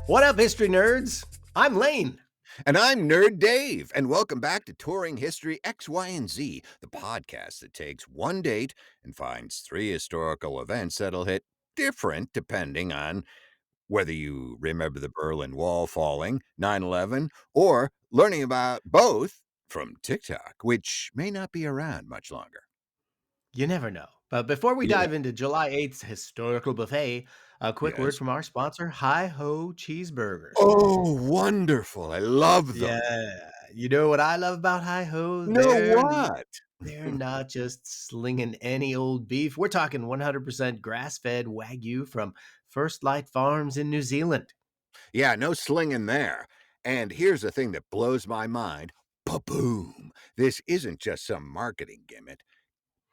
What up, history nerds? I'm Lane. And I'm Nerd Dave, and welcome back to Touring History X, Y, and Z, the podcast that takes one date and finds three historical events that'll hit different depending on whether you remember the Berlin Wall falling, 9/11, or learning about both from TikTok, which may not be around much longer. You never know. But before we Yeah. dive into July 8th's historical buffet, a quick word Yes. from our sponsor, Hi-Ho Cheeseburgers. Oh, wonderful. I love them. Yeah, you know what I love about Hi-Ho? No, what? They're not just slinging any old beef. We're talking 100% grass-fed Wagyu from First Light Farms in New Zealand. Yeah, no slinging there. And here's the thing that blows my mind. Ba-boom. This isn't just some marketing gimmick.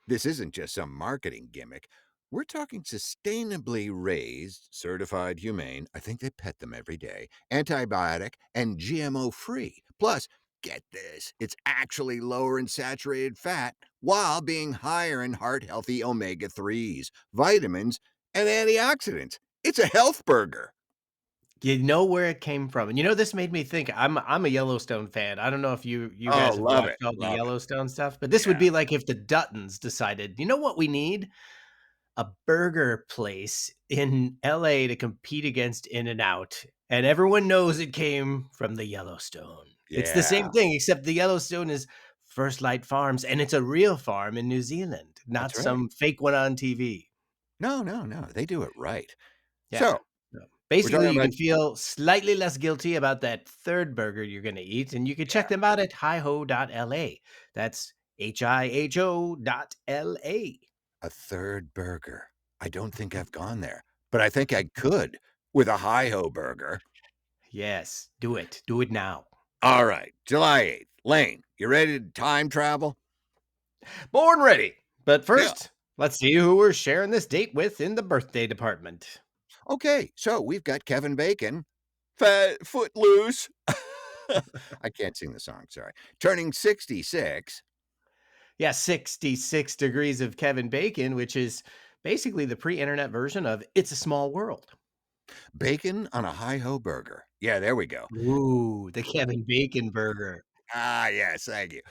This isn't just some marketing gimmick. We're talking sustainably raised, certified humane. I think they pet them every day. Antibiotic and GMO free. Plus, get this, it's actually lower in saturated fat while being higher in heart healthy omega 3s, vitamins, and antioxidants. It's a health burger. You know where it came from, and you know, this made me think, I'm a Yellowstone fan. I don't know if you Oh, guys have love watched it. all the Love it. Yellowstone stuff, but this would Yeah. be like if the Duttons decided, "You know what we need? A burger place in LA to compete against In-N-Out," and everyone knows it came from the Yellowstone. It's the Yeah. same thing, except the Yellowstone is First Light Farms, and it's a real farm in New Zealand, not That's right. some fake one on TV. No, no, no, they do it right. Yeah. So, So, we're basically, talking you about can feel slightly less guilty about that 3rd burger you're gonna eat, and you can check yeah, them out at hiho.la. That's hiho.la. a third burger. I don't think I've gone there, but I think I could with a hi-ho burger. Yes, do it. Do it now. All right, July 8th. Lane, you ready to time travel? Born ready. But Yeah. first, let's see who we're sharing this date with in the birthday department. Okay, so we've got Kevin Bacon, fat footloose. I can't sing the song, sorry. Turning 66. Yeah, 66 degrees of Kevin Bacon, which is basically the pre-internet version of It's a Small World. Bacon on a hi-ho burger. Yeah, there we go. Ooh, the Kevin Bacon burger. Ah, yes, thank you.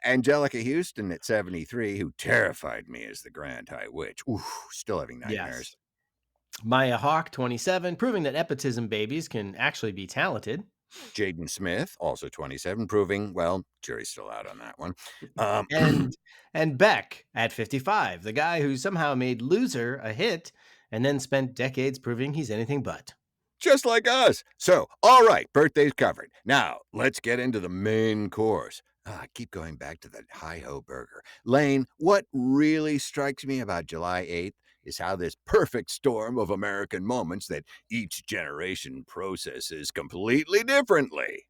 Angelica Houston at 73, who terrified me as the Grand High Witch. Ooh, still having nightmares. Yes. Maya Hawk, 27, proving that nepotism babies can actually be talented. Jaden Smith, also 27, proving, well, jury's still out on that one. Um, And and Beck at 55, the guy who somehow made Loser a hit and then spent decades proving he's anything but. just like us. So, all right, birthday's covered. Now, let's get into the main course. I keep going back to the hi-ho burger. Lane, what really strikes me about July 8th is how this perfect storm of American moments that each generation processes completely differently.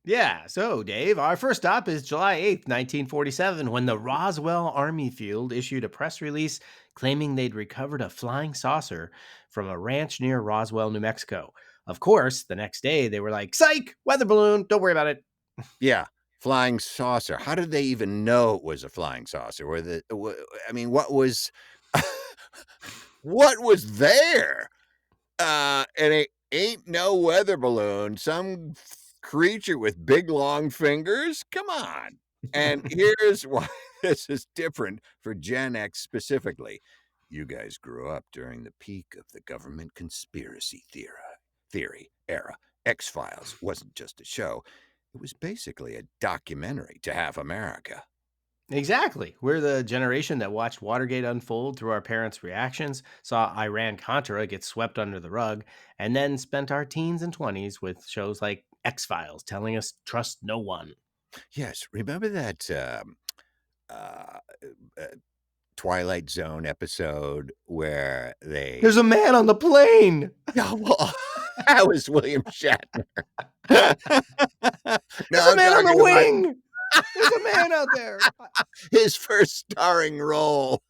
Yeah, so Dave, our first stop is July 8th, 1947, when the Roswell Army Field issued a press release claiming they'd recovered a flying saucer from a ranch near Roswell, New Mexico. Of course, the next day they were like, "Psych, weather balloon, don't worry about it." Yeah, flying saucer. How did they even know it was a flying saucer? I mean, what was what was there? And it ain't no weather balloon, some creature with big long fingers? Come on. And here's why this is different for Gen X specifically. You guys grew up during the peak of the government conspiracy theory era. X-Files wasn't just a show. It was basically a documentary to half America. Exactly. We're the generation that watched Watergate unfold through our parents' reactions, saw Iran Contra get swept under the rug, and then spent our teens and 20s with shows like X Files telling us trust no one. Yes, remember that uh, uh, Twilight Zone episode where There's they a man on the plane. yeah, well, that was William Shatner. There's No, a I'm man on the talking about wing. There's a man out there. his first starring role.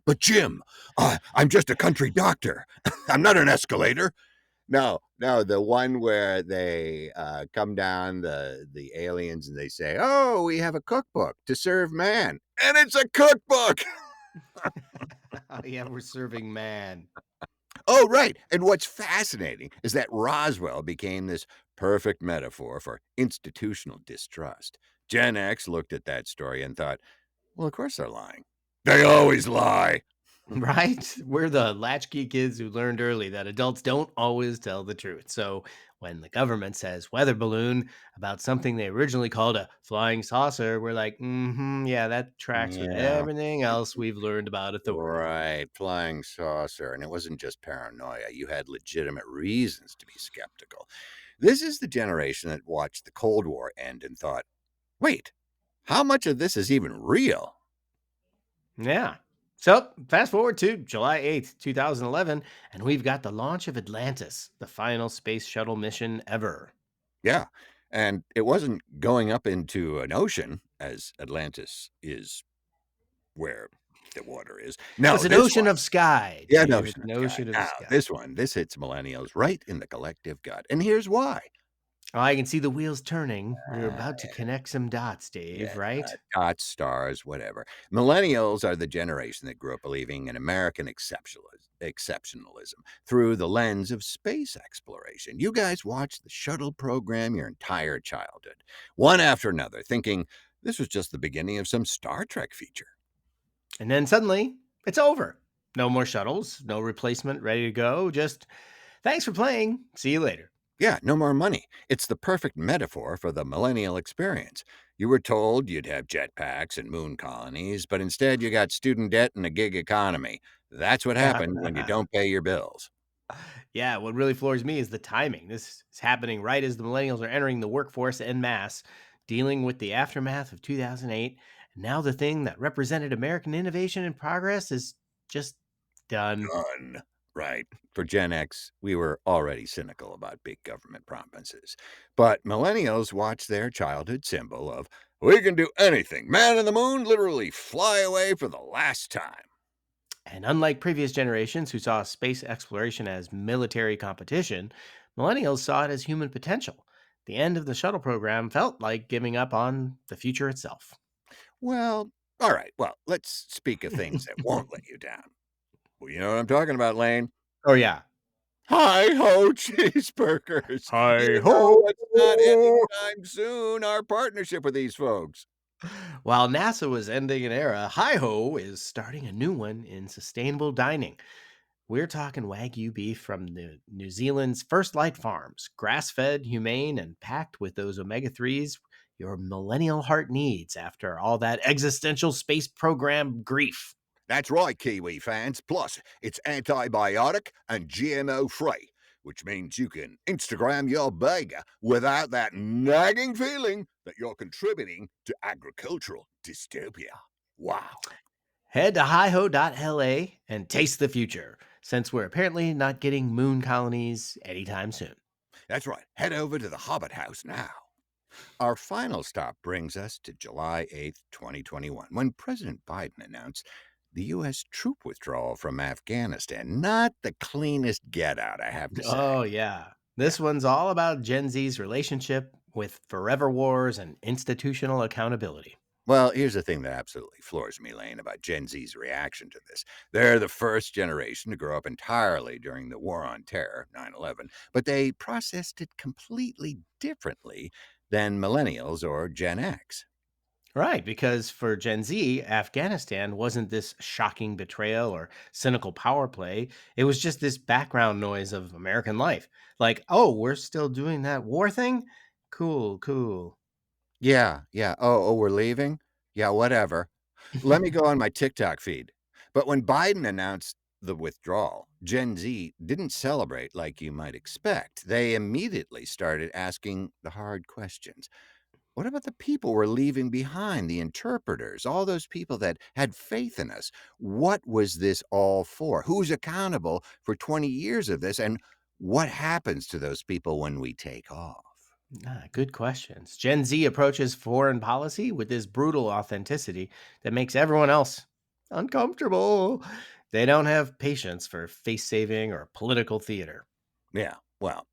But Jim, I'm just a country doctor. I'm not an escalator. No, no, the one where they come down the aliens and they say, "Oh, we have a cookbook to serve man," and it's a cookbook. Oh, yeah, we're serving man. Oh, right. And what's fascinating is that Roswell became this perfect metaphor for institutional distrust. Gen X looked at that story and thought, well, of course they're lying. They always lie. Right? We're the latchkey kids who learned early that adults don't always tell the truth. So when the government says weather balloon about something they originally called a flying saucer, we're like, yeah, that tracks with Yeah, everything else we've learned about authority. right. Flying saucer. And it wasn't just paranoia. You had legitimate reasons to be skeptical. This is the generation that watched the Cold War end and thought, wait, how much of this is even real? Yeah. So fast forward to July 8th, 2011, and we've got the launch of Atlantis, the final space shuttle mission ever. Yeah. And it wasn't going up into an ocean, as Atlantis is where the water is. It's No, an this ocean one, of sky, yeah, an Dave. It's ocean of an sky. ocean of Now, sky. this one, this hits millennials right in the collective gut. And here's why. Oh, I can see the wheels turning. We're about to connect some dots, Dave, Yeah, right? dots, stars, whatever. Millennials are the generation that grew up believing in American exceptionalism through the lens of space exploration. You guys watched the shuttle program your entire childhood, one after another, thinking this was just the beginning of some Star Trek feature. And then suddenly, it's over. No more shuttles, no replacement ready to go. Just thanks for playing. See you later. Yeah, no more money. It's the perfect metaphor for the millennial experience. You were told you'd have jetpacks and moon colonies, but instead you got student debt and a gig economy. That's what happened when you don't pay your bills. Yeah, what really floors me is the timing. This is happening right as the millennials are entering the workforce en masse, dealing with the aftermath of 2008. And now the thing that represented American innovation and progress is just done. Done. Right. For Gen X, we were already cynical about big government promises. But millennials watch their childhood symbol of, we can do anything. Man in the moon literally fly away for the last time. And unlike previous generations who saw space exploration as military competition, millennials saw it as human potential. The end of the shuttle program felt like giving up on the future itself. Well, all right. Well, let's speak of things that won't let you down. Well, you know what I'm talking about, Lane. Oh, yeah. Hi ho, cheeseburgers. Hi You ho! know it's not anytime soon, our partnership with these folks. While NASA was ending an era, hiho is starting a new one in sustainable dining. We're talking Wagyu beef from New Zealand's First Light Farms, grass fed, humane, and packed with those omega 3s your millennial heart needs after all that existential space program grief. That's right, Kiwi fans. Plus, it's antibiotic and GMO free, which means you can Instagram your burger without that nagging feeling that you're contributing to agricultural dystopia. Wow. Head to hiho.la and taste the future, since we're apparently not getting moon colonies anytime soon. That's right. Head over to the Hobbit House now. Our final stop brings us to July 8th, 2021, when President Biden announced the U.S. troop withdrawal from Afghanistan. Not the cleanest get out, I have to say. Oh, yeah. Yeah. This one's all about Gen Z's relationship with forever wars and institutional accountability. Well, here's the thing that absolutely floors me, Lane, about Gen Z's reaction to this. They're the first generation to grow up entirely during the War on Terror, 9/11, but they processed it completely differently than millennials or Gen X. Right, because for Gen Z, Afghanistan wasn't this shocking betrayal or cynical power play. It was just this background noise of American life. Like, oh, we're still doing that war thing? Cool, cool. Yeah, yeah. Oh, we're leaving? Yeah, whatever. Let me go on my TikTok feed. But when Biden announced the withdrawal, Gen Z didn't celebrate like you might expect. They immediately started asking the hard questions. What about the people we're leaving behind, the interpreters, all those people that had faith in us? What was this all for? Who's accountable for 20 years of this? And what happens to those people when we take off? Good questions. Gen Z approaches foreign policy with this brutal authenticity that makes everyone else uncomfortable. They don't have patience for face saving or political theater. Yeah, well,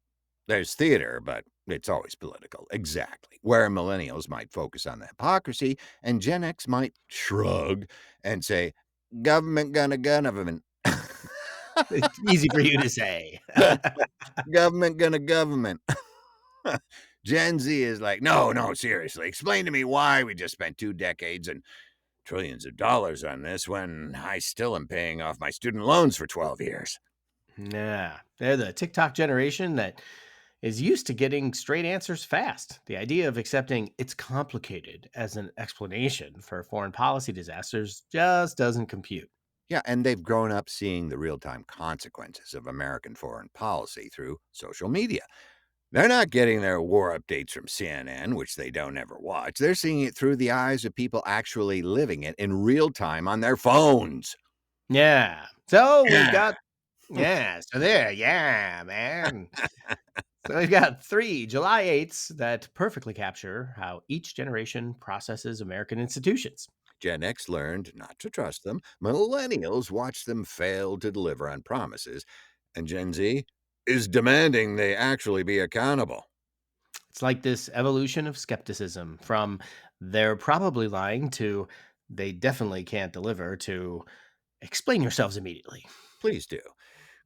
there's theater, but it's always political. Exactly. Where millennials might focus on the hypocrisy, and Gen X might shrug and say, government gonna government. It's easy for you to say. Government gonna government. Gen Z is like, no, no, seriously, explain to me why we just spent 2 decades and trillions of dollars on this when I still am paying off my student loans for 12 years. Yeah, they're the TikTok generation that is used to getting straight answers fast. The idea of accepting it's complicated as an explanation for foreign policy disasters just doesn't compute. Yeah, and they've grown up seeing the real time consequences of American foreign policy through social media. They're not getting their war updates from CNN, which they don't ever watch. They're seeing it through the eyes of people actually living it in real time on their phones. Yeah. So we've Yeah. got, yeah, so there, yeah, man. So we've got three July 8ths that perfectly capture how each generation processes American institutions. Gen X learned not to trust them. Millennials watched them fail to deliver on promises. And Gen Z is demanding they actually be accountable. It's like this evolution of skepticism from they're probably lying to they definitely can't deliver to explain yourselves immediately. Please do.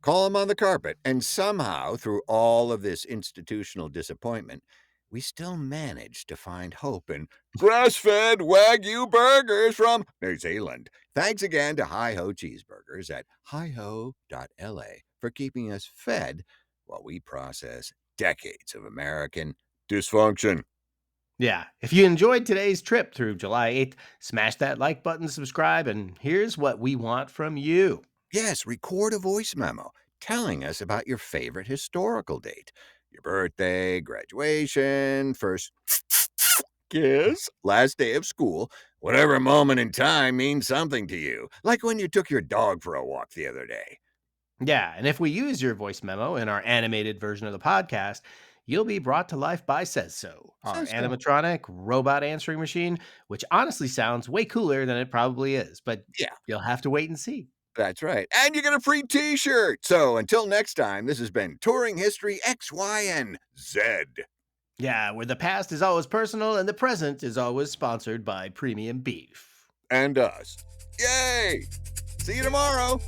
Call them on the carpet. And somehow, through all of this institutional disappointment, we still manage to find hope in grass fed Wagyu burgers from New Zealand. Thanks again to Hi-Ho Cheeseburgers at hiho.la for keeping us fed while we process decades of American dysfunction. Yeah. If you enjoyed today's trip through July 8th, smash that like button, subscribe, and here's what we want from you. Yes, record a voice memo telling us about your favorite historical date, your birthday, graduation, first kiss, last day of school, whatever moment in time means something to you, like when you took your dog for a walk the other day. Yeah. And if we use your voice memo in our animated version of the podcast, you'll be brought to life by Says So, our Says so. animatronic robot answering machine, which honestly sounds way cooler than it probably is, but Yeah, you'll have to wait and see. that's right. And you get a free t shirt. So until next time, this has been Touring History X, Y, and Z. Yeah, where the past is always personal and the present is always sponsored by Premium Beef. And us. Yay! See you tomorrow.